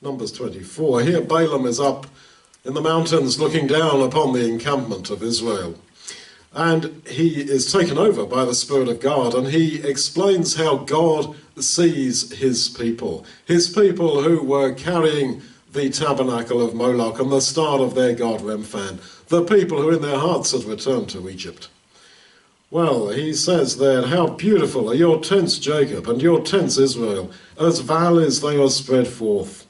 Numbers 24. Here Balaam is up in the mountains looking down upon the encampment of Israel. And he is taken over by the Spirit of God, and he explains how God sees his people who were carrying the tabernacle of Moloch and the star of their god Remphan, the people who in their hearts had returned to Egypt. Well, he says there, how beautiful are your tents, Jacob, and your tents, Israel, as valleys they are spread forth,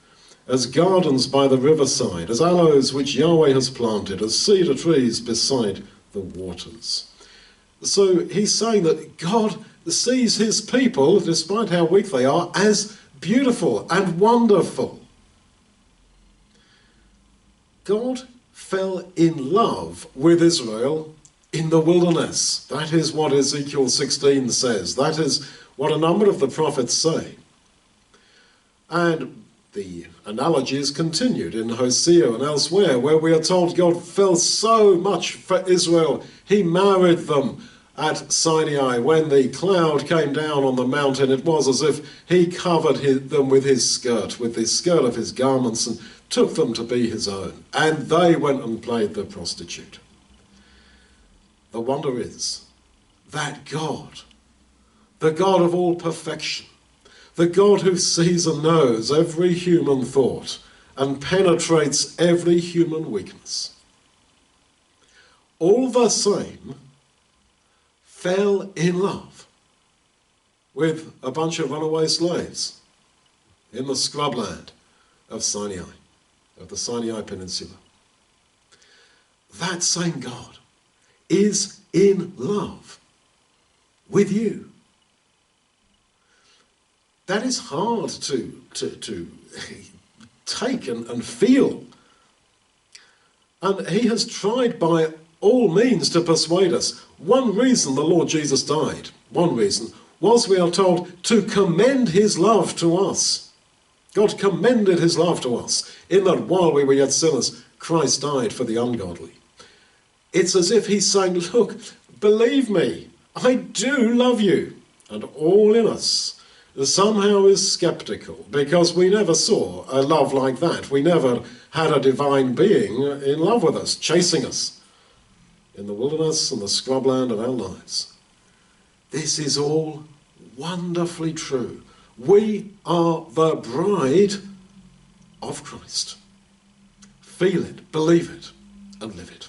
as gardens by the riverside, as aloes which Yahweh has planted, as cedar trees beside the waters. So he's saying that God sees his people, despite how weak they are, as beautiful and wonderful. God fell in love with Israel in the wilderness. That is what Ezekiel 16 says. That is what a number of the prophets say. And the analogy is continued in Hosea and elsewhere, where we are told God felt so much for Israel, he married them at Sinai. When the cloud came down on the mountain, it was as if he covered them with his skirt, with the skirt of his garments, and took them to be his own. And they went and played the prostitute. The wonder is that God, the God of all perfection, the God who sees and knows every human thought and penetrates every human weakness, all the same fell in love with a bunch of runaway slaves in the scrubland of Sinai, of the Sinai Peninsula. That same God is in love with you. That is hard to take and feel. And he has tried by all means to persuade us. One reason the Lord Jesus died, one reason, was, we are told, to commend his love to us. God commended his love to us, in that while we were yet sinners, Christ died for the ungodly. It's as if he's saying, look, believe me, I do love you. And all in us somehow is skeptical, because we never saw a love like that. We never had a divine being in love with us, chasing us in the wilderness and the scrubland of our lives. This is all wonderfully true. We are the bride of Christ. Feel it, believe it, and live it.